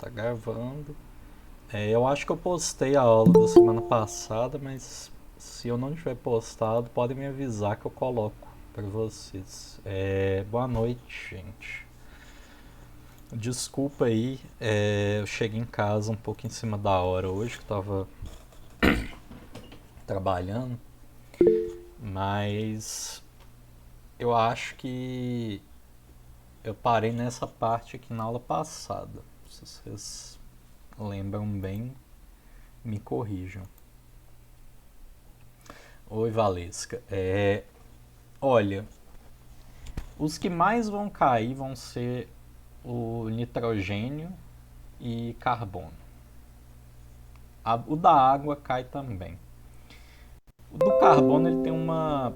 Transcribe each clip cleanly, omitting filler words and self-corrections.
Tá gravando. Eu acho que eu postei a aula da semana passada, mas se eu não tiver postado, podem me avisar que eu coloco para vocês. Boa noite, gente. Desculpa aí, eu cheguei em casa um pouco em cima da hora hoje, que eu tava trabalhando, mas eu acho que eu parei nessa parte aqui na aula passada. Se vocês lembram bem, me corrijam. Oi, Valesca. Olha, os que mais vão cair vão ser o nitrogênio e carbono. O da água cai também. O do carbono ele tem uma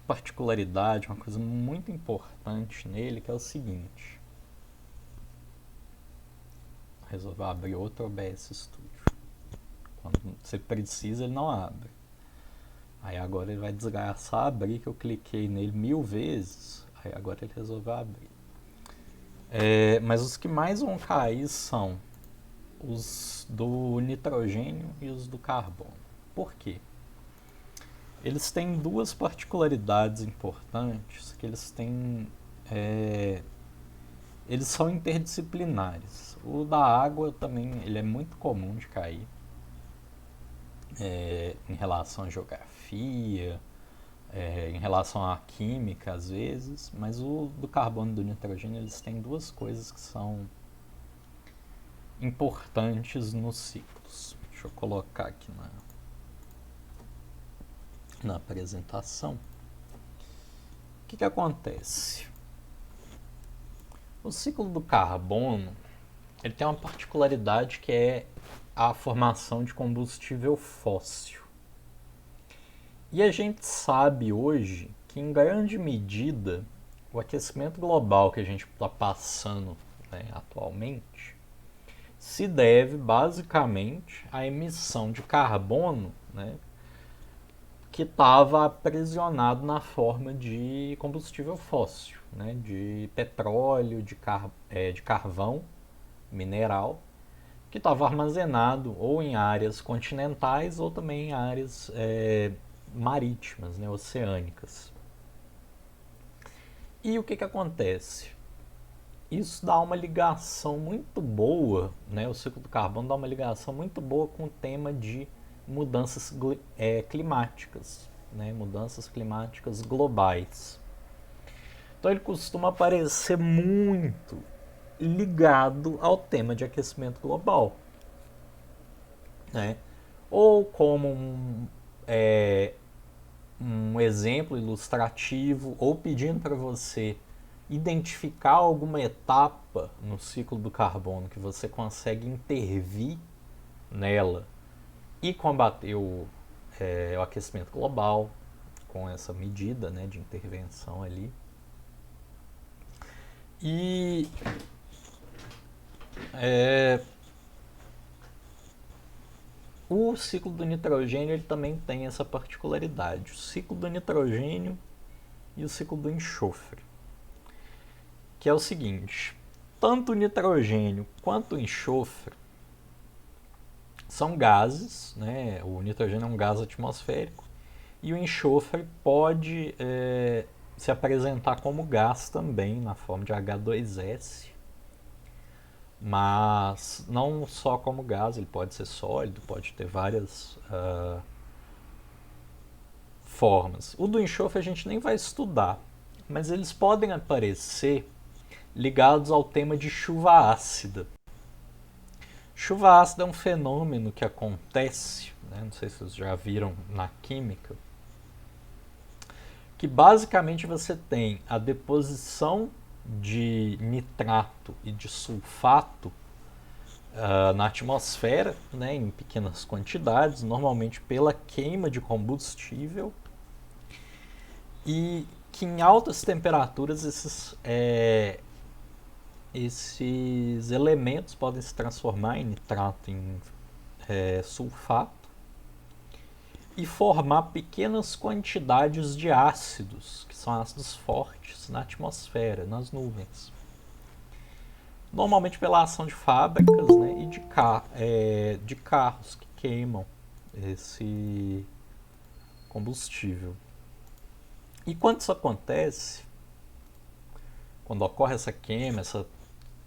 particularidade, uma coisa muito importante nele, que é o seguinte. Resolveu abrir outro OBS Studio. Quando você precisa, ele não abre. Aí agora ele vai desgraçar abrir, que eu cliquei nele 1000 vezes. Aí agora ele resolveu abrir. Mas os que mais vão cair são os do nitrogênio e os do carbono. Por quê? Eles têm duas particularidades importantes, que eles são interdisciplinares. O da água também ele é muito comum de cair em relação à geografia, em relação à química às vezes, mas o do carbono e do nitrogênio eles têm duas coisas que são importantes nos ciclos. Deixa eu colocar aqui na apresentação. O que acontece? O ciclo do carbono ele tem uma particularidade que é a formação de combustível fóssil. E a gente sabe hoje que, em grande medida, o aquecimento global que a gente está passando, né, atualmente se deve basicamente à emissão de carbono, né, que estava aprisionado na forma de combustível fóssil, né, de petróleo, de carvão mineral, que estava armazenado ou em áreas continentais ou também em áreas marítimas, né, oceânicas. E o que acontece? Isso dá uma ligação muito boa, né, o ciclo do carbono dá uma ligação muito boa com o tema de mudanças climáticas, né, mudanças climáticas globais. Então ele costuma aparecer muito ligado ao tema de aquecimento global, né? Ou como um exemplo ilustrativo, ou pedindo para você identificar alguma etapa no ciclo do carbono que você consegue intervir nela e combater o aquecimento global com essa medida, né, de intervenção ali. E o ciclo do nitrogênio ele também tem essa particularidade. O ciclo do nitrogênio e o ciclo do enxofre. Que é o seguinte, tanto o nitrogênio quanto o enxofre são gases, né? O nitrogênio é um gás atmosférico e o enxofre pode se apresentar como gás também, na forma de H2S, mas não só como gás, ele pode ser sólido, pode ter várias formas. O do enxofre a gente nem vai estudar, mas eles podem aparecer ligados ao tema de chuva ácida. Chuva ácida é um fenômeno que acontece, né, não sei se vocês já viram na química, que basicamente você tem a deposição de nitrato e de sulfato na atmosfera, né, em pequenas quantidades, normalmente pela queima de combustível, e que em altas temperaturas esses elementos podem se transformar em nitrato, em sulfato, e formar pequenas quantidades de ácidos, que são ácidos fortes, na atmosfera, nas nuvens. Normalmente pela ação de fábricas, né, e de carros que queimam esse combustível. E quando isso acontece, quando ocorre essa queima, essa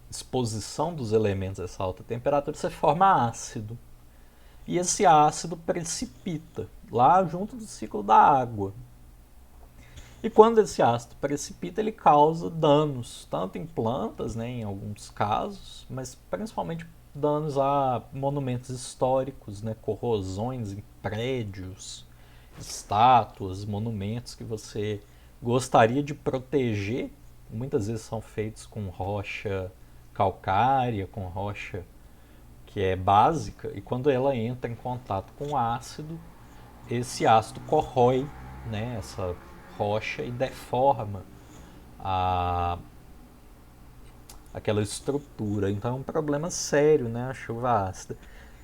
exposição dos elementos a essa alta temperatura, você forma ácido. E esse ácido precipita lá junto do ciclo da água. E quando esse ácido precipita, ele causa danos, tanto em plantas, né, em alguns casos, mas principalmente danos a monumentos históricos, né, corrosões em prédios, estátuas, monumentos que você gostaria de proteger. Muitas vezes são feitos com rocha calcária, com rocha que é básica, e quando ela entra em contato com ácido, esse ácido corrói, né, essa rocha e deforma a, aquela estrutura. Então é um problema sério, né, a chuva ácida.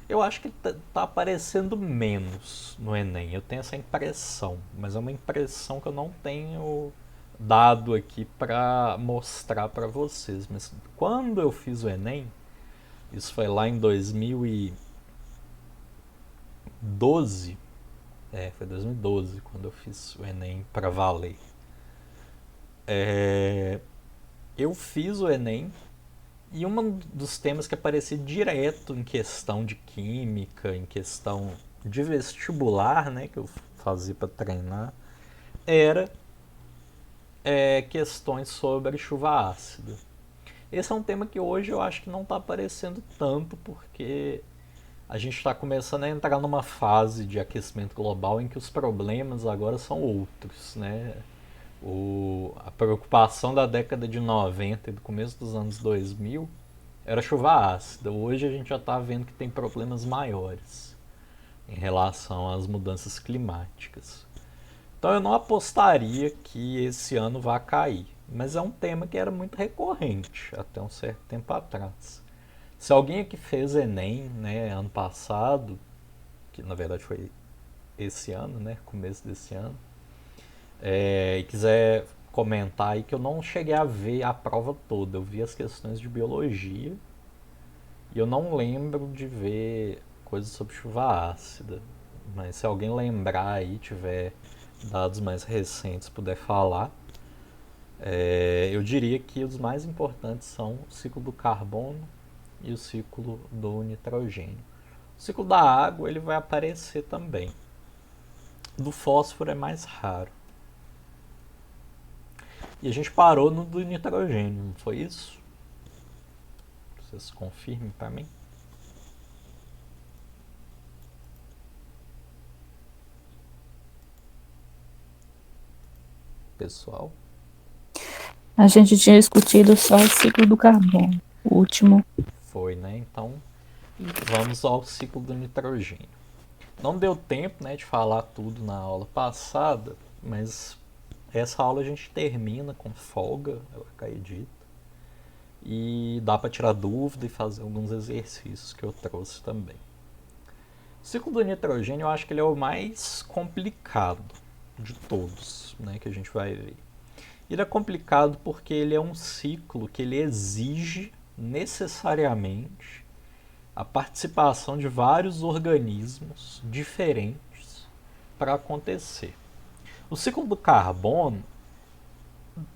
Eu acho que tá aparecendo menos no Enem, eu tenho essa impressão, mas é uma impressão que eu não tenho dado aqui para mostrar para vocês. Mas quando eu fiz o Enem, isso foi lá em 2012, foi 2012 quando eu fiz o Enem para valer. Eu fiz o Enem e um dos temas que aparecia direto em questão de química, em questão de vestibular, né, que eu fazia para treinar, era questões sobre chuva ácida. Esse é um tema que hoje eu acho que não está aparecendo tanto, porque a gente está começando a entrar numa fase de aquecimento global em que os problemas agora são outros, né? A preocupação da década de 90 e do começo dos anos 2000 era chuva ácida. Hoje a gente já está vendo que tem problemas maiores em relação às mudanças climáticas. Então eu não apostaria que esse ano vá cair, mas é um tema que era muito recorrente até um certo tempo atrás. Se alguém aqui fez Enem, né, ano passado, que na verdade foi esse ano, né, começo desse ano, e quiser comentar aí, que eu não cheguei a ver a prova toda, eu vi as questões de biologia e eu não lembro de ver coisas sobre chuva ácida. Mas se alguém lembrar aí, tiver dados mais recentes, puder falar, eu diria que os mais importantes são o ciclo do carbono e o ciclo do nitrogênio. O ciclo da água ele vai aparecer também. Do fósforo é mais raro. E a gente parou no do nitrogênio, não foi isso? Vocês confirmem para mim? Pessoal? A gente tinha discutido só o ciclo do carbono, o último. Foi, né? Então vamos ao ciclo do nitrogênio. Não deu tempo, né, de falar tudo na aula passada, mas essa aula a gente termina com folga, eu acredito. E dá para tirar dúvida e fazer alguns exercícios que eu trouxe também. O ciclo do nitrogênio eu acho que ele é o mais complicado de todos, né, que a gente vai ver. Ele é complicado porque ele é um ciclo que ele exige necessariamente a participação de vários organismos diferentes para acontecer. O ciclo do carbono,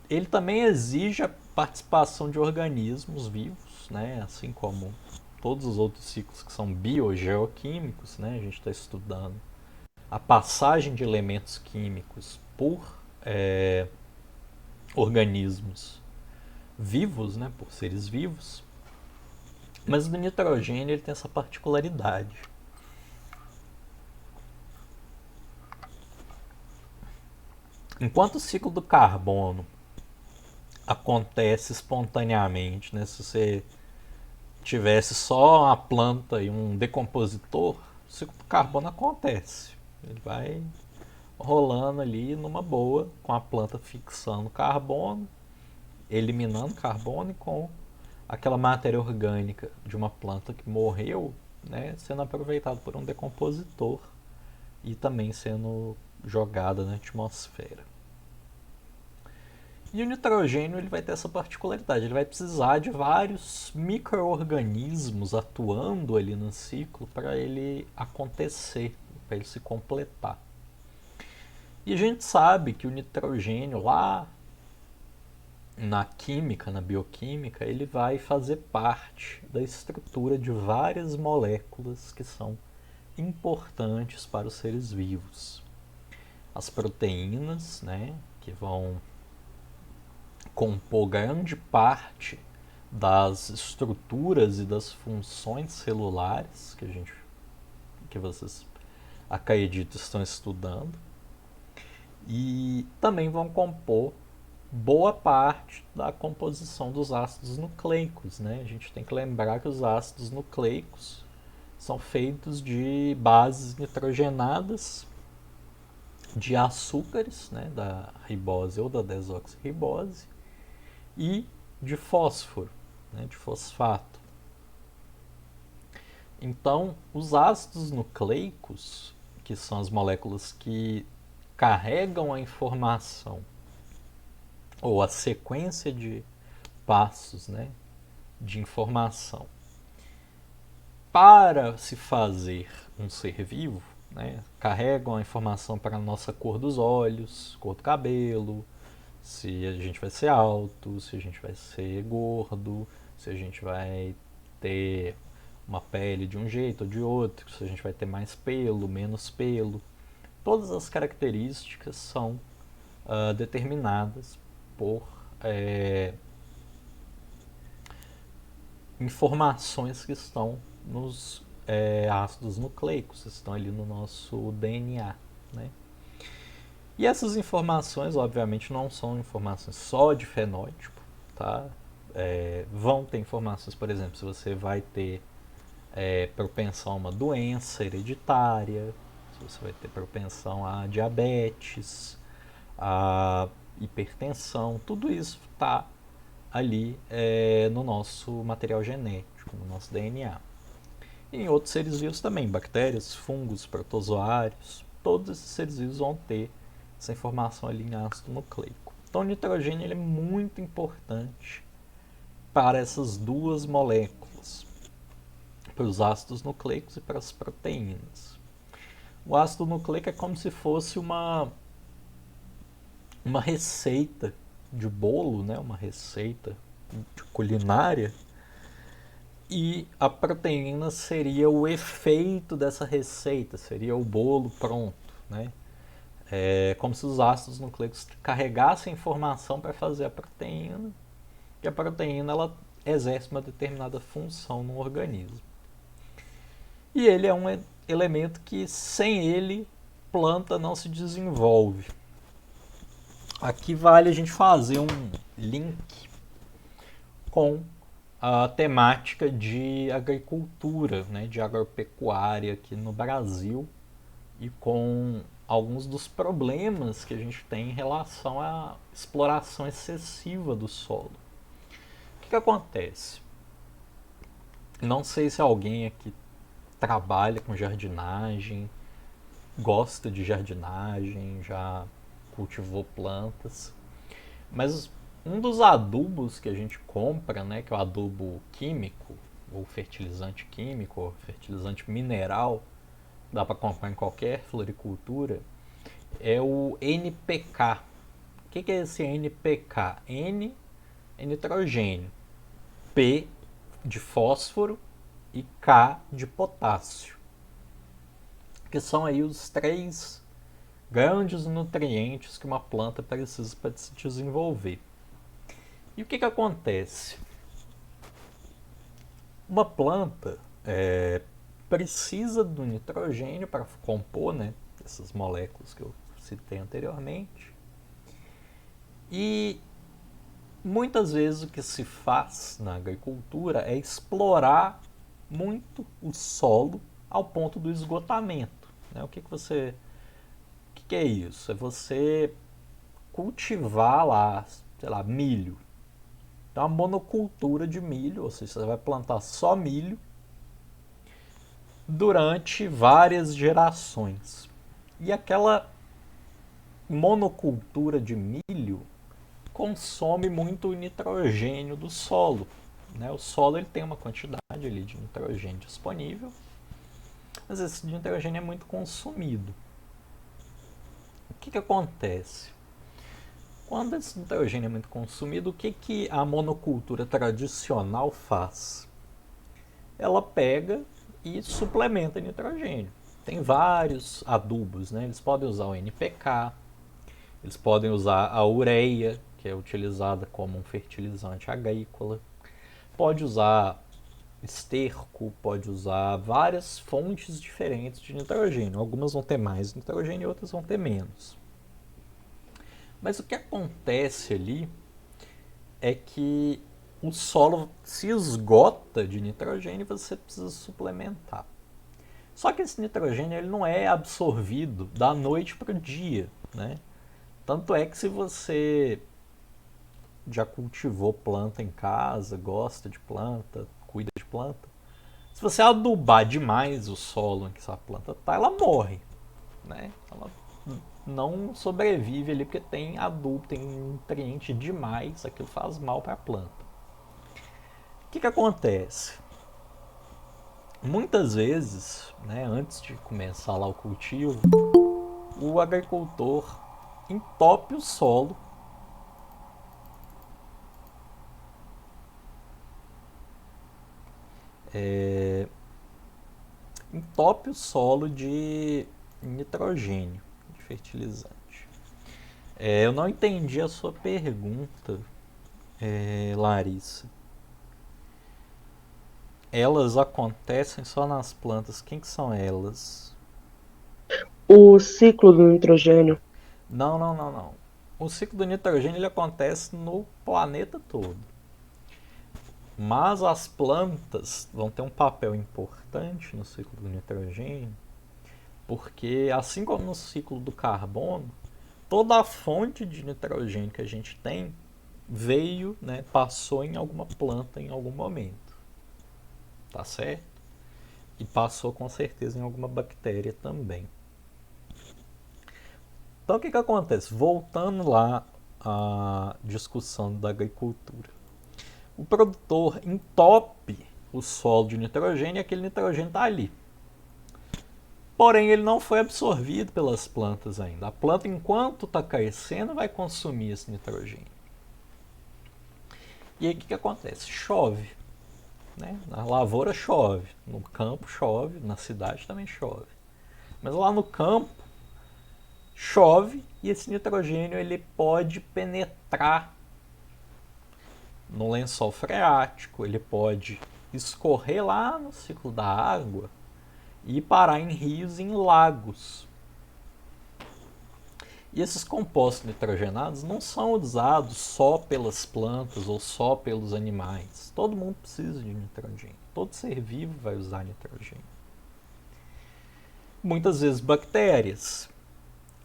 ele também exige a participação de organismos vivos, né? Assim como todos os outros ciclos que são biogeoquímicos, né? A gente está estudando a passagem de elementos químicos por organismos vivos, né? Por seres vivos. Mas o nitrogênio ele tem essa particularidade. Enquanto o ciclo do carbono acontece espontaneamente, né? Se você tivesse só uma planta e um decompositor, o ciclo do carbono acontece. Ele vai rolando ali numa boa, com a planta fixando carbono, eliminando carbono e com aquela matéria orgânica de uma planta que morreu, né, sendo aproveitado por um decompositor e também sendo jogada na atmosfera. E o nitrogênio ele vai ter essa particularidade, ele vai precisar de vários micro-organismos atuando ali no ciclo para ele acontecer, para ele se completar. E a gente sabe que o nitrogênio lá na química, na bioquímica, ele vai fazer parte da estrutura de várias moléculas que são importantes para os seres vivos. As proteínas, né, que vão compor grande parte das estruturas e das funções celulares que vocês acredito estão estudando, e também vão compor boa parte da composição dos ácidos nucleicos, né? A gente tem que lembrar que os ácidos nucleicos são feitos de bases nitrogenadas de açúcares, né, da ribose ou da desoxirribose, e de fósforo, né, de fosfato. Então, os ácidos nucleicos, que são as moléculas que carregam a informação ou a sequência de passos, né, de informação para se fazer um ser vivo, né, carregam a informação para a nossa cor dos olhos, cor do cabelo, se a gente vai ser alto, se a gente vai ser gordo, se a gente vai ter uma pele de um jeito ou de outro, se a gente vai ter mais pelo, menos pelo. Todas as características são determinadas por informações que estão nos ácidos nucleicos, estão ali no nosso DNA, né? E essas informações, obviamente, não são informações só de fenótipo, tá? Vão ter informações, por exemplo, se você vai ter propensão a uma doença hereditária, se você vai ter propensão a diabetes, a hipertensão, tudo isso está ali no nosso material genético, no nosso DNA. E em outros seres vivos também, bactérias, fungos, protozoários, todos esses seres vivos vão ter essa informação ali em ácido nucleico. Então o nitrogênio ele é muito importante para essas duas moléculas, para os ácidos nucleicos e para as proteínas. O ácido nucleico é como se fosse uma receita de bolo, né? Uma receita de culinária, e a proteína seria o efeito dessa receita, seria o bolo pronto, né? É como se os ácidos nucleicos carregassem informação para fazer a proteína, e a proteína ela exerce uma determinada função no organismo. E ele é um elemento que sem ele planta não se desenvolve. Aqui vale a gente fazer um link com a temática de agricultura, né, de agropecuária aqui no Brasil, e com alguns dos problemas que a gente tem em relação à exploração excessiva do solo. O que acontece? Não sei se alguém aqui trabalha com jardinagem, gosta de jardinagem, já cultivou plantas, mas um dos adubos que a gente compra, né, que é o adubo químico, ou fertilizante químico, ou fertilizante mineral, dá para comprar em qualquer floricultura, é o NPK. O que é esse NPK? N é nitrogênio, P de fósforo e K de potássio, que são aí os três grandes nutrientes que uma planta precisa para se desenvolver. E o que acontece? Uma planta precisa do nitrogênio para compor, né, essas moléculas que eu citei anteriormente. E muitas vezes o que se faz na agricultura é explorar muito o solo ao ponto do esgotamento, né? O que é isso? É você cultivar lá, sei lá, milho. Então, a monocultura de milho, ou seja, você vai plantar só milho durante várias gerações. E aquela monocultura de milho consome muito o nitrogênio do solo, né? O solo ele tem uma quantidade ali de nitrogênio disponível, mas esse nitrogênio é muito consumido. O que acontece? Quando esse nitrogênio é muito consumido, o que a monocultura tradicional faz? Ela pega e suplementa nitrogênio. Tem vários adubos, né? Eles podem usar o NPK, eles podem usar a ureia, que é utilizada como um fertilizante agrícola, pode usar esterco, pode usar várias fontes diferentes de nitrogênio. Algumas vão ter mais nitrogênio e outras vão ter menos. Mas o que acontece ali é que o solo se esgota de nitrogênio e você precisa suplementar. Só que esse nitrogênio ele não é absorvido da noite para o dia, né? Tanto é que se você já cultivou planta em casa, gosta de planta, cuida de planta, se você adubar demais o solo em que essa planta está, ela morre, né? Ela não sobrevive ali porque tem adubo, tem nutriente demais, aquilo faz mal para a planta. O que acontece? Muitas vezes, né, antes de começar lá o cultivo, o agricultor entope o solo de nitrogênio, de fertilizante. Eu não entendi a sua pergunta, Larissa. Elas acontecem só nas plantas. Quem que são elas? O ciclo do nitrogênio. Não. O ciclo do nitrogênio ele acontece no planeta todo. Mas as plantas vão ter um papel importante no ciclo do nitrogênio, porque assim como no ciclo do carbono, toda a fonte de nitrogênio que a gente tem veio, né, passou em alguma planta em algum momento. Tá certo? E passou com certeza em alguma bactéria também. Então o que acontece? Voltando lá à discussão da agricultura. O produtor entope o solo de nitrogênio e aquele nitrogênio está ali. Porém, ele não foi absorvido pelas plantas ainda. A planta, enquanto está crescendo, vai consumir esse nitrogênio. E aí o que acontece? Chove. Né? Na lavoura chove, no campo chove, na cidade também chove. Mas lá no campo chove e esse nitrogênio ele pode penetrar no lençol freático, ele pode escorrer lá no ciclo da água e parar em rios e em lagos. E esses compostos nitrogenados não são usados só pelas plantas ou só pelos animais. Todo mundo precisa de nitrogênio. Todo ser vivo vai usar nitrogênio. Muitas vezes bactérias.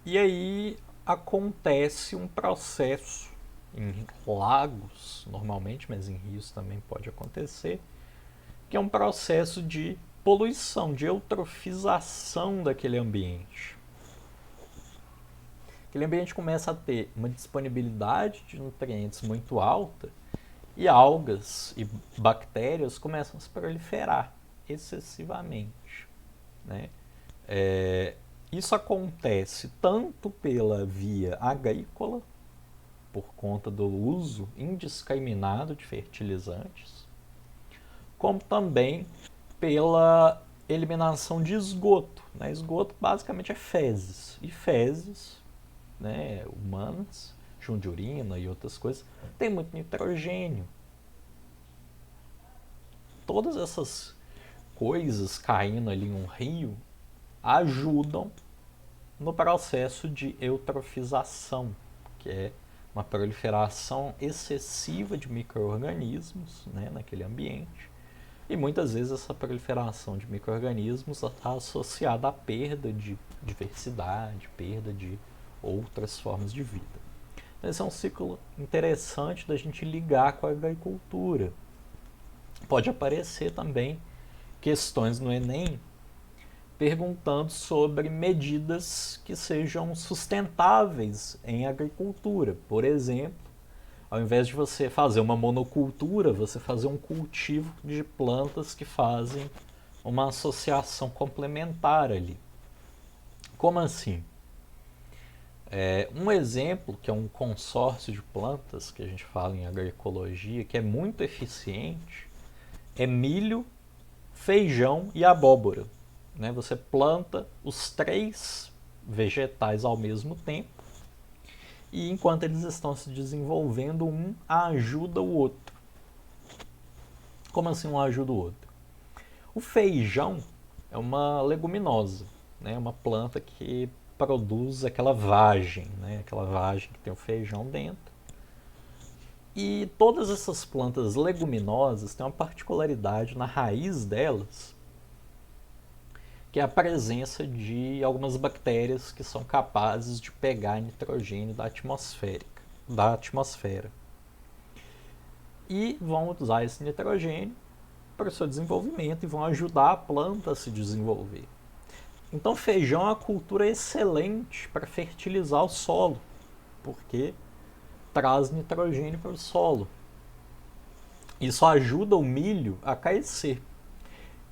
E aí acontece um processo em lagos, normalmente, mas em rios também pode acontecer, que é um processo de poluição, de eutrofização daquele ambiente. Aquele ambiente começa a ter uma disponibilidade de nutrientes muito alta e algas e bactérias começam a se proliferar excessivamente, né? Isso acontece tanto pela via agrícola, por conta do uso indiscriminado de fertilizantes, como também pela eliminação de esgoto. Né? Esgoto basicamente é fezes, e fezes, né, humanas, junto de urina e outras coisas, tem muito nitrogênio. Todas essas coisas caindo ali em um rio ajudam no processo de eutrofização, que é uma proliferação excessiva de micro-organismos, né, naquele ambiente. E muitas vezes essa proliferação de micro-organismos está associada à perda de diversidade, perda de outras formas de vida. Então, esse é um ciclo interessante da gente ligar com a agricultura. Pode aparecer também questões no Enem perguntando sobre medidas que sejam sustentáveis em agricultura. Por exemplo, Ao invés de você fazer uma monocultura, você fazer um cultivo de plantas que fazem uma associação complementar ali. Como assim? Um exemplo, que é um consórcio de plantas, que a gente fala em agroecologia, que é muito eficiente, é milho, feijão e abóbora. Né? Você planta os 3 vegetais ao mesmo tempo e enquanto eles estão se desenvolvendo, um ajuda o outro. Como assim um ajuda o outro? O feijão é uma leguminosa, né? Uma planta que produz aquela vagem, né? Aquela vagem que tem o feijão dentro. E todas essas plantas leguminosas têm uma particularidade na raiz delas, que é a presença de algumas bactérias que são capazes de pegar nitrogênio da atmosfera. E vão usar esse nitrogênio para o seu desenvolvimento e vão ajudar a planta a se desenvolver. Então, feijão é uma cultura excelente para fertilizar o solo, porque traz nitrogênio para o solo. Isso ajuda o milho a crescer.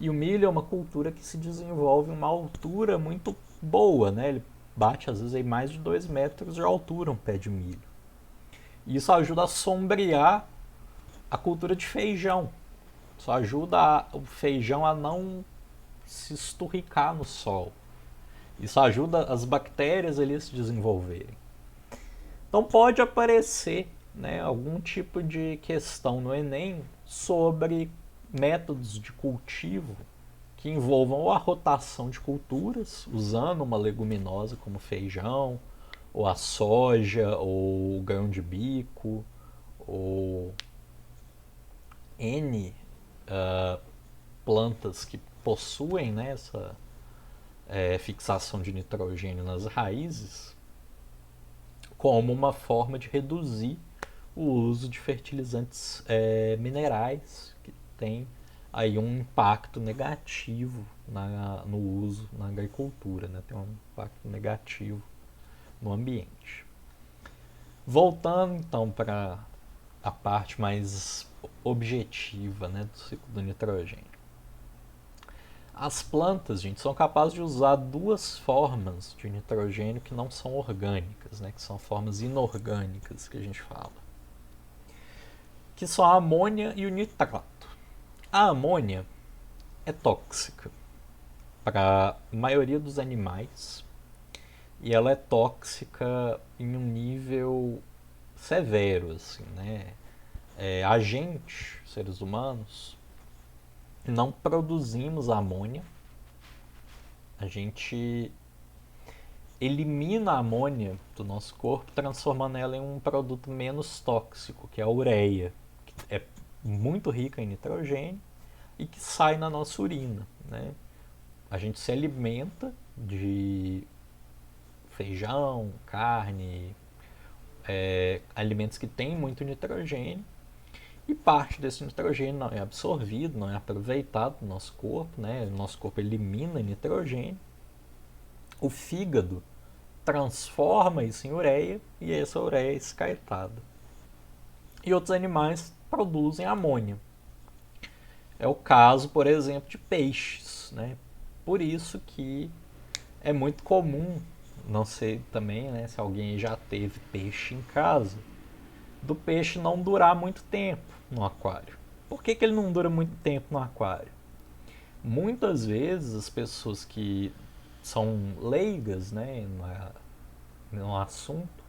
E o milho é uma cultura que se desenvolve em uma altura muito boa, né? Ele bate às vezes em mais de 2 metros de altura um pé de milho. E isso ajuda a sombrear a cultura de feijão. Isso ajuda o feijão a não se esturricar no sol. Isso ajuda as bactérias ali a se desenvolverem. Então pode aparecer, né, algum tipo de questão no Enem sobre métodos de cultivo que envolvam a rotação de culturas, usando uma leguminosa como feijão, ou a soja, ou o grão de bico, ou N plantas que possuem, né, essa fixação de nitrogênio nas raízes, como uma forma de reduzir o uso de fertilizantes minerais, que tem aí um impacto negativo no uso na agricultura, né? Tem um impacto negativo no ambiente. Voltando então para a parte mais objetiva, né, do ciclo do nitrogênio. As plantas, gente, são capazes de usar 2 formas de nitrogênio que não são orgânicas, né, que são formas inorgânicas que a gente fala, que são a amônia e o nitrato. A amônia é tóxica para a maioria dos animais e ela é tóxica em um nível severo, assim, né? A gente, seres humanos, não produzimos amônia. A gente elimina a amônia do nosso corpo, transformando ela em um produto menos tóxico, que é a ureia, que é muito rica em nitrogênio e que sai na nossa urina, né? A gente se alimenta de feijão, carne, alimentos que têm muito nitrogênio, e parte desse nitrogênio não é absorvido, não é aproveitado no nosso corpo, né? O nosso corpo elimina nitrogênio. O fígado transforma isso em ureia e essa ureia é excretada. E outros animais produzem amônia. É o caso, por exemplo, de peixes, né? Por isso que é muito comum, não sei também, né, se alguém já teve peixe em casa, do peixe não durar muito tempo no aquário. Por que ele não dura muito tempo no aquário? Muitas vezes as pessoas que são leigas, né, no assunto,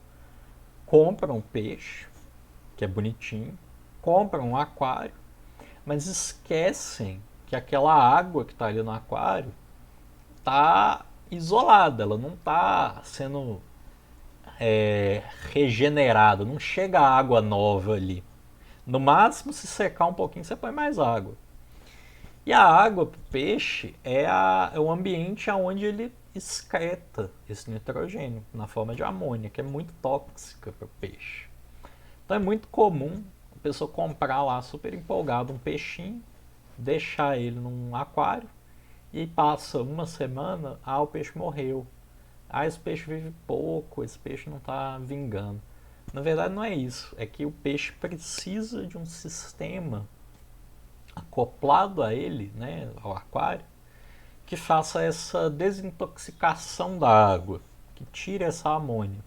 compram peixe, que é bonitinho, compram um aquário, mas esquecem que aquela água que está ali no aquário está isolada, ela não está sendo regenerada, não chega água nova ali. No máximo, se secar um pouquinho, você põe mais água. E a água para o peixe é o ambiente onde ele excreta esse nitrogênio, na forma de amônia, que é muito tóxica para o peixe. Então é muito comum a pessoa comprar lá super empolgado um peixinho, deixar ele num aquário e passa uma semana, o peixe morreu. Esse peixe vive pouco, esse peixe não está vingando. Na verdade não é isso, é que o peixe precisa de um sistema acoplado a ele, né, ao aquário, que faça essa desintoxicação da água, que tire essa amônia.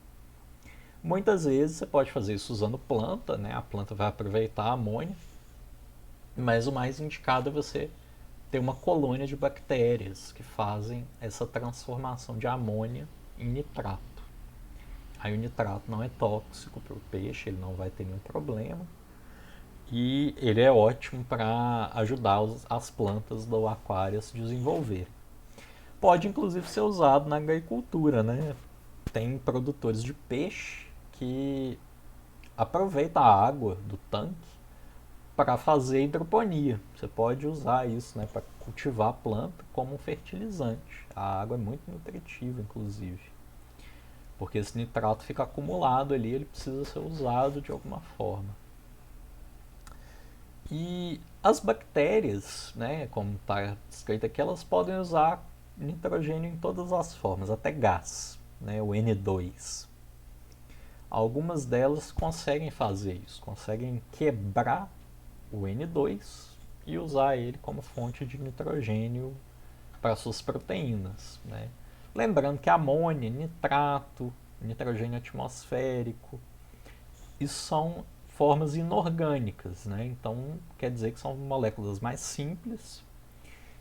Muitas vezes você pode fazer isso usando planta, né? A planta vai aproveitar a amônia, mas o mais indicado é você ter uma colônia de bactérias que fazem essa transformação de amônia em nitrato. Aí o nitrato não é tóxico para o peixe, ele não vai ter nenhum problema. E ele é ótimo para ajudar as plantas do aquário a se desenvolver. Pode inclusive ser usado na agricultura, né? Tem produtores de peixe que aproveitam a água do tanque para fazer hidroponia. Você pode usar isso, né, para cultivar a planta como um fertilizante. A água é muito nutritiva, inclusive, porque esse nitrato fica acumulado ali, ele precisa ser usado de alguma forma. E as bactérias, né, como está escrito aqui, elas podem usar nitrogênio em todas as formas, até gás, né, o N2. Algumas delas conseguem fazer isso, conseguem quebrar o N2 e usar ele como fonte de nitrogênio para suas proteínas, né? Lembrando que amônia, nitrato, nitrogênio atmosférico, isso são formas inorgânicas, né? Então quer dizer que são moléculas mais simples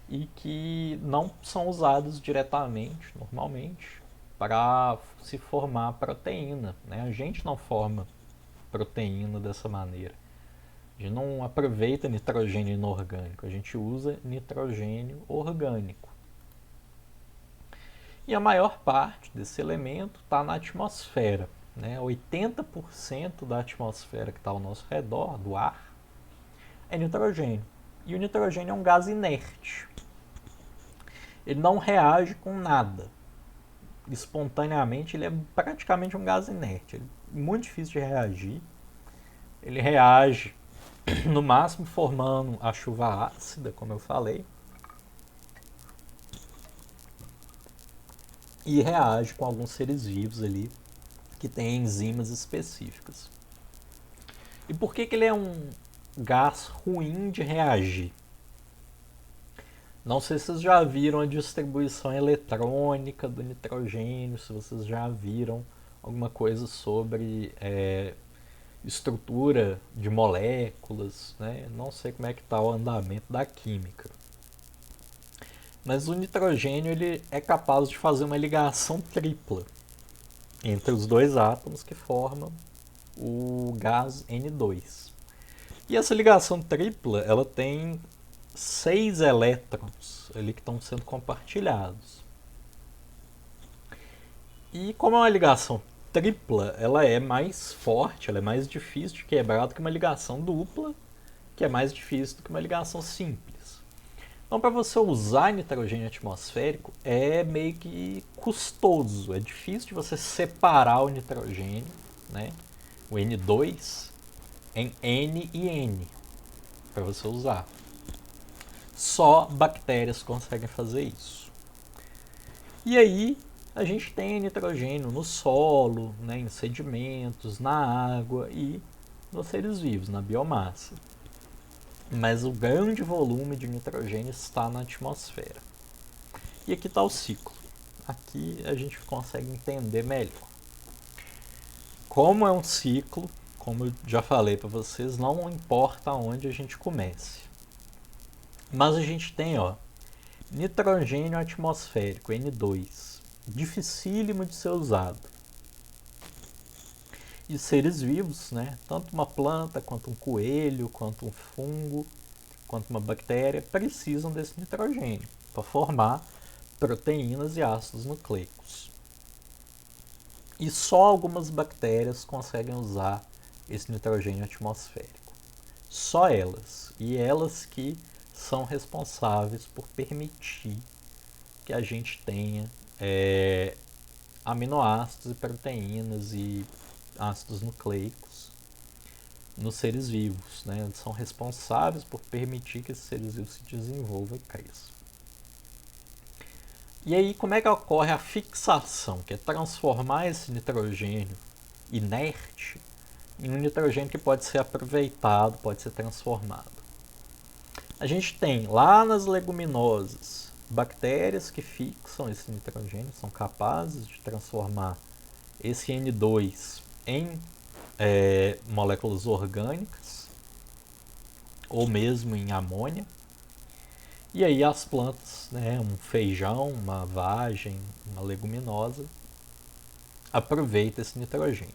e que não são usadas diretamente, normalmente, para se formar proteína, né? A gente não forma proteína dessa maneira. A gente não aproveita nitrogênio inorgânico, a gente usa nitrogênio orgânico. E a maior parte desse elemento está na atmosfera, né? 80% da atmosfera que está ao nosso redor, do ar, é nitrogênio. E o nitrogênio é um gás inerte. Ele não reage com nada. Espontaneamente, ele é praticamente um gás inerte. Ele é muito difícil de reagir. Ele reage, no máximo, formando a chuva ácida, como eu falei. E reage com alguns seres vivos ali que têm enzimas específicas. E por que ele é um gás ruim de reagir? Não sei se vocês já viram a distribuição eletrônica do nitrogênio, se vocês já viram alguma coisa sobre estrutura de moléculas, né? Não sei como é que está o andamento da química. Mas o nitrogênio ele é capaz de fazer uma ligação tripla entre os dois átomos que formam o gás N2. E essa ligação tripla, ela tem 6 elétrons ali que estão sendo compartilhados. E como é uma ligação tripla, ela é mais forte, ela é mais difícil de quebrar do que uma ligação dupla, que é mais difícil do que uma ligação simples. Então, para você usar nitrogênio atmosférico, é meio que custoso, é difícil de você separar o nitrogênio, né, o N2, em N e N, para você usar. Só bactérias conseguem fazer isso. E aí a gente tem nitrogênio no solo, né, em sedimentos, na água e nos seres vivos, na biomassa. Mas o grande volume de nitrogênio está na atmosfera. E aqui está o ciclo. Aqui a gente consegue entender melhor. Como é um ciclo, como eu já falei para vocês, não importa onde a gente comece. Mas a gente tem, nitrogênio atmosférico, N2, dificílimo de ser usado. E seres vivos, né, tanto uma planta, quanto um coelho, quanto um fungo, quanto uma bactéria, precisam desse nitrogênio para formar proteínas e ácidos nucleicos. E só algumas bactérias conseguem usar esse nitrogênio atmosférico. Só elas. E elas que são responsáveis por permitir que a gente tenha aminoácidos e proteínas e ácidos nucleicos nos seres vivos, né? Eles são responsáveis por permitir que esses seres vivos se desenvolvam e cresçam. E aí, como é que ocorre a fixação, que é transformar esse nitrogênio inerte em um nitrogênio que pode ser aproveitado, pode ser transformado. A gente tem lá nas leguminosas bactérias que fixam esse nitrogênio, são capazes de transformar esse N2 em moléculas orgânicas ou mesmo em amônia. E aí as plantas, né, um feijão, uma vagem, uma leguminosa, aproveita esse nitrogênio.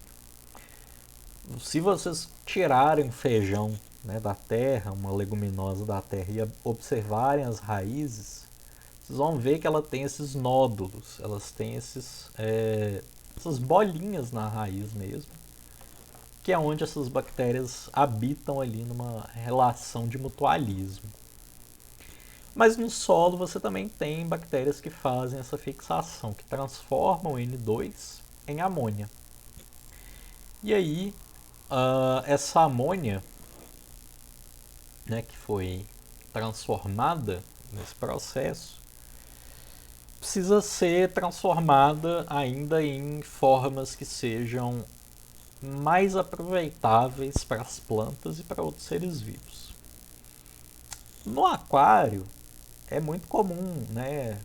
Se vocês tirarem um feijão, né, da terra, uma leguminosa da terra, e observarem as raízes, vocês vão ver que ela tem esses nódulos, elas têm essas bolinhas na raiz mesmo, que é onde essas bactérias habitam ali numa relação de mutualismo. Mas no solo você também tem bactérias que fazem essa fixação, que transformam N2 em amônia. E aí, essa amônia, né, que foi transformada nesse processo, precisa ser transformada ainda em formas que sejam mais aproveitáveis para as plantas e para outros seres vivos. No aquário é muito comum, né?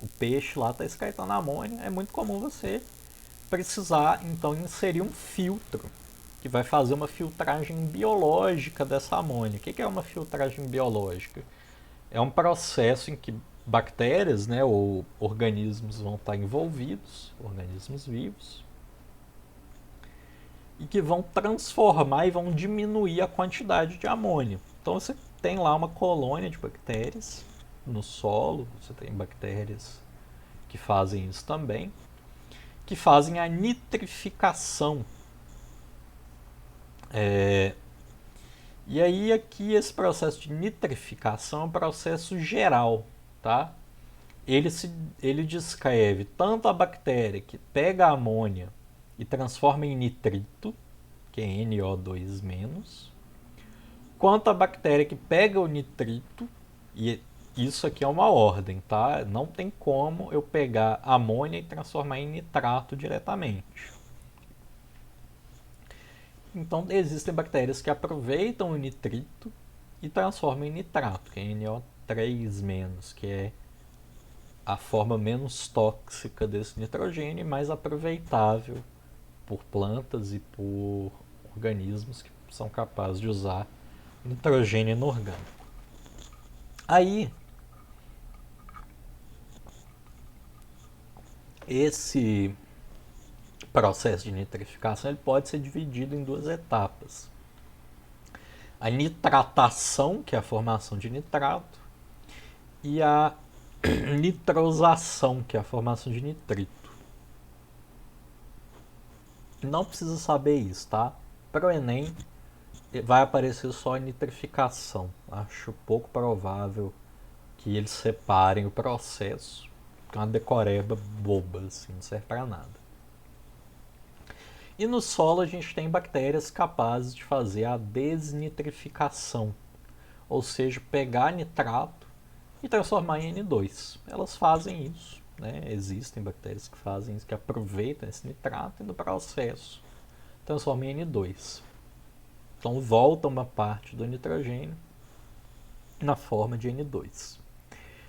O peixe lá está excretando amônia, é muito comum você precisar então inserir um filtro que vai fazer uma filtragem biológica dessa amônia. O que é uma filtragem biológica? É um processo em que bactérias, né, ou organismos vão estar envolvidos, organismos vivos, e que vão transformar e vão diminuir a quantidade de amônia. Então você tem lá uma colônia de bactérias no solo, você tem bactérias que fazem isso também, que fazem a nitrificação. E aí aqui esse processo de nitrificação é um processo geral, tá? Ele descreve tanto a bactéria que pega a amônia e transforma em nitrito, que é NO2-, quanto a bactéria que pega o nitrito, e isso aqui é uma ordem, tá? Não tem como eu pegar amônia e transformar em nitrato diretamente. Então existem bactérias que aproveitam o nitrito e transformam em nitrato, que é NO3-, que é a forma menos tóxica desse nitrogênio e mais aproveitável por plantas e por organismos que são capazes de usar nitrogênio inorgânico. Aí, esse processo de nitrificação ele pode ser dividido em duas etapas. A nitratação, que é a formação de nitrato, e a nitrosação, que é a formação de nitrito. Não precisa saber isso, tá? Para o Enem vai aparecer só a nitrificação. Acho pouco provável que eles separem o processo. É uma decoreba boba, assim, não serve para nada. E no solo a gente tem bactérias capazes de fazer a desnitrificação, ou seja, pegar nitrato e transformar em N2. Elas fazem isso, né? Existem bactérias que fazem isso, que aproveitam esse nitrato e no processo transformam em N2. Então volta uma parte do nitrogênio na forma de N2.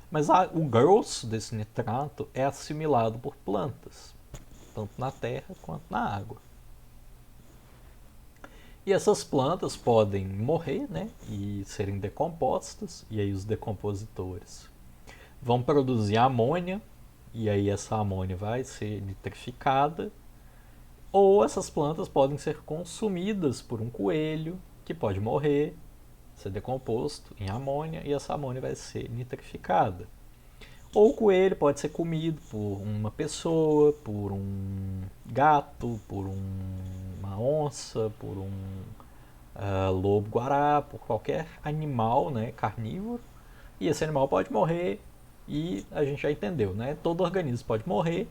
Mas o grosso desse nitrato é assimilado por plantas, tanto na terra quanto na água. E essas plantas podem morrer, né, e serem decompostas, e aí os decompositores vão produzir amônia, e aí essa amônia vai ser nitrificada, ou essas plantas podem ser consumidas por um coelho, que pode morrer, ser decomposto em amônia, e essa amônia vai ser nitrificada. Ou o coelho pode ser comido por uma pessoa, por um gato, por uma onça, por um lobo-guará, por qualquer animal, né, carnívoro. E esse animal pode morrer e a gente já entendeu, né? Todo organismo pode morrer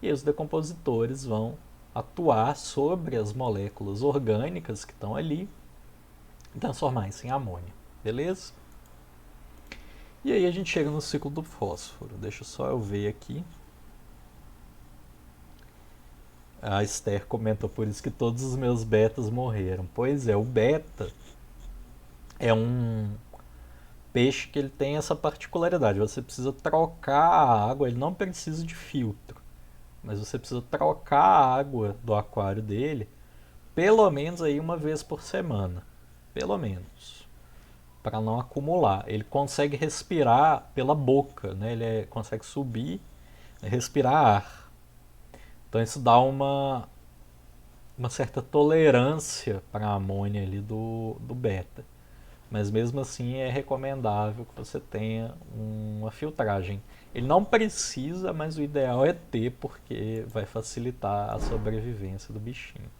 e os decompositores vão atuar sobre as moléculas orgânicas que estão ali e transformar isso em amônia, beleza? E aí a gente chega no ciclo do fósforo. Deixa só eu ver aqui. A Esther comentou por isso que todos os meus betas morreram. Pois é, o beta é um peixe que ele tem essa particularidade. Você precisa trocar a água, ele não precisa de filtro, mas você precisa trocar a água do aquário dele pelo menos aí uma vez por semana, pelo menos, para não acumular. Ele consegue respirar pela boca, né? Ele consegue subir, respirar ar. Então isso dá uma certa tolerância para a amônia ali do beta. Mas mesmo assim é recomendável que você tenha uma filtragem. Ele não precisa, mas o ideal é ter, porque vai facilitar a sobrevivência do bichinho.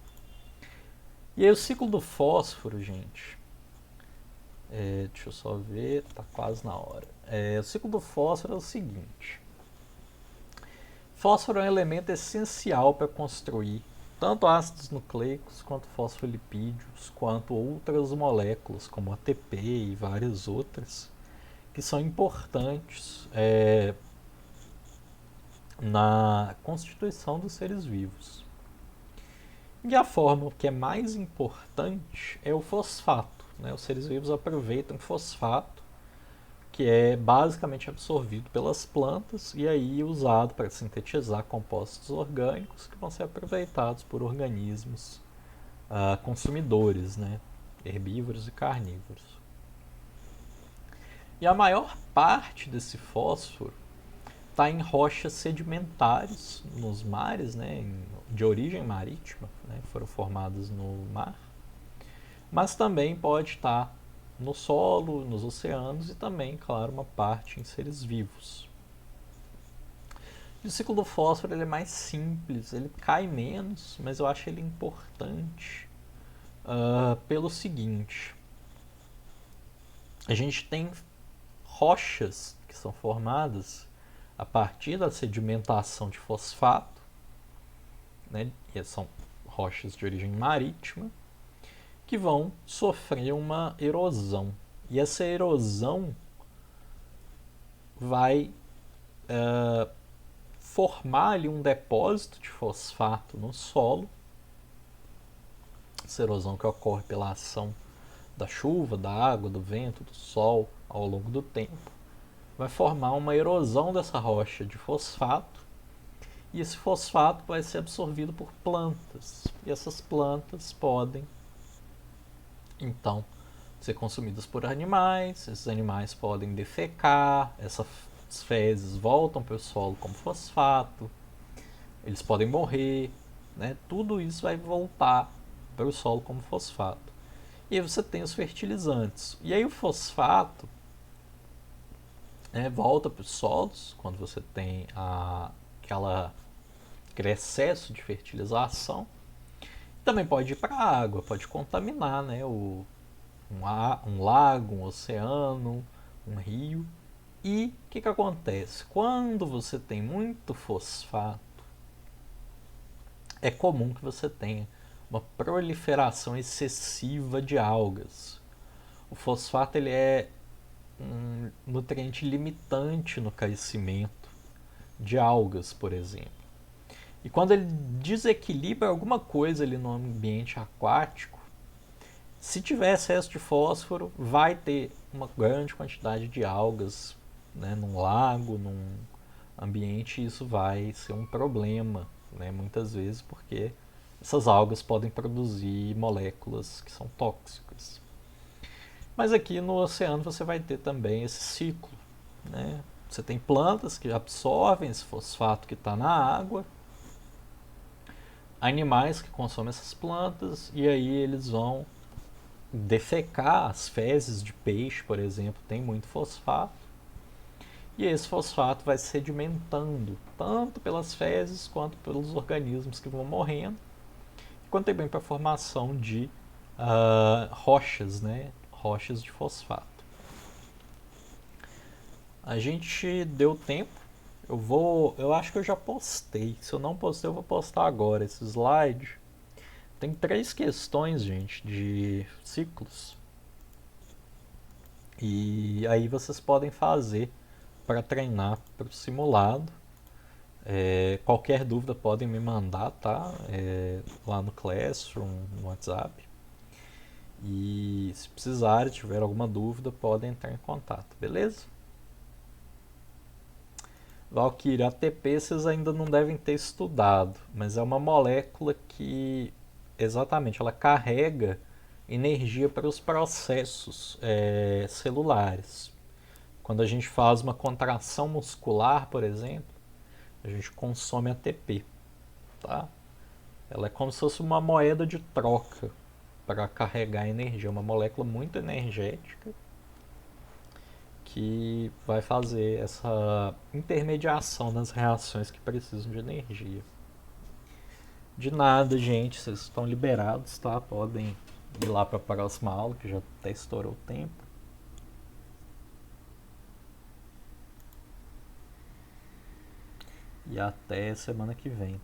E aí o ciclo do fósforo, gente. Deixa eu só ver, tá quase na hora. O ciclo do fósforo é o seguinte. Fósforo é um elemento essencial para construir tanto ácidos nucleicos, quanto fosfolipídios, quanto outras moléculas, como ATP e várias outras, que são importantes na constituição dos seres vivos. E a forma que é mais importante é o fosfato. Né? Os seres vivos aproveitam fosfato, que é basicamente absorvido pelas plantas e aí usado para sintetizar compostos orgânicos que vão ser aproveitados por organismos consumidores, né? Herbívoros e carnívoros. E a maior parte desse fósforo está em rochas sedimentares nos mares, né, de origem marítima, né, foram formadas no mar, mas também pode estar no solo, nos oceanos e também, claro, uma parte em seres vivos. E o ciclo do fósforo ele é mais simples, ele cai menos, mas eu acho ele importante pelo seguinte: a gente tem rochas que são formadas a partir da sedimentação de fosfato, né, e são rochas de origem marítima, que vão sofrer uma erosão. E essa erosão vai formar ali um depósito de fosfato no solo. Essa erosão que ocorre pela ação da chuva, da água, do vento, do sol ao longo do tempo, vai formar uma erosão dessa rocha de fosfato, e esse fosfato vai ser absorvido por plantas. E essas plantas podem então ser consumidas por animais, esses animais podem defecar, essas fezes voltam para o solo como fosfato, eles podem morrer, né? Tudo isso vai voltar para o solo como fosfato. E aí você tem os fertilizantes. E aí o fosfato volta para os solos quando você tem aquele excesso de fertilização. Também pode ir para a água, pode contaminar, né, um lago, um oceano, um rio. E o que acontece? Quando você tem muito fosfato, é comum que você tenha uma proliferação excessiva de algas. O fosfato ele é um nutriente limitante no crescimento de algas, por exemplo. E quando ele desequilibra alguma coisa ali no ambiente aquático, se tiver excesso de fósforo, vai ter uma grande quantidade de algas, né, num lago, num ambiente, e isso vai ser um problema, né, muitas vezes, porque essas algas podem produzir moléculas que são tóxicas. Mas aqui no oceano você vai ter também esse ciclo, né? Você tem plantas que absorvem esse fosfato que está na água, animais que consomem essas plantas, e aí eles vão defecar. As fezes de peixe, por exemplo, tem muito fosfato, e esse fosfato vai sedimentando tanto pelas fezes quanto pelos organismos que vão morrendo, quanto também para a formação de rochas, né? Rochas de fosfato. A gente deu tempo. Eu acho que eu já postei. Se eu não postei, eu vou postar agora esse slide. Tem 3 questões, gente, de ciclos. E aí vocês podem fazer para treinar para o simulado. Qualquer dúvida podem me mandar, tá? Lá no Classroom, no WhatsApp. E se precisarem, tiver alguma dúvida, podem entrar em contato, beleza? Valkyrie, ATP vocês ainda não devem ter estudado, mas é uma molécula que, exatamente, ela carrega energia para os processos celulares. Quando a gente faz uma contração muscular, por exemplo, a gente consome ATP, tá? Ela é como se fosse uma moeda de troca para carregar energia, uma molécula muito energética que vai fazer essa intermediação nas reações que precisam de energia. De nada, gente, vocês estão liberados, tá? Podem ir lá para a próxima aula, que já até estourou o tempo. E até semana que vem.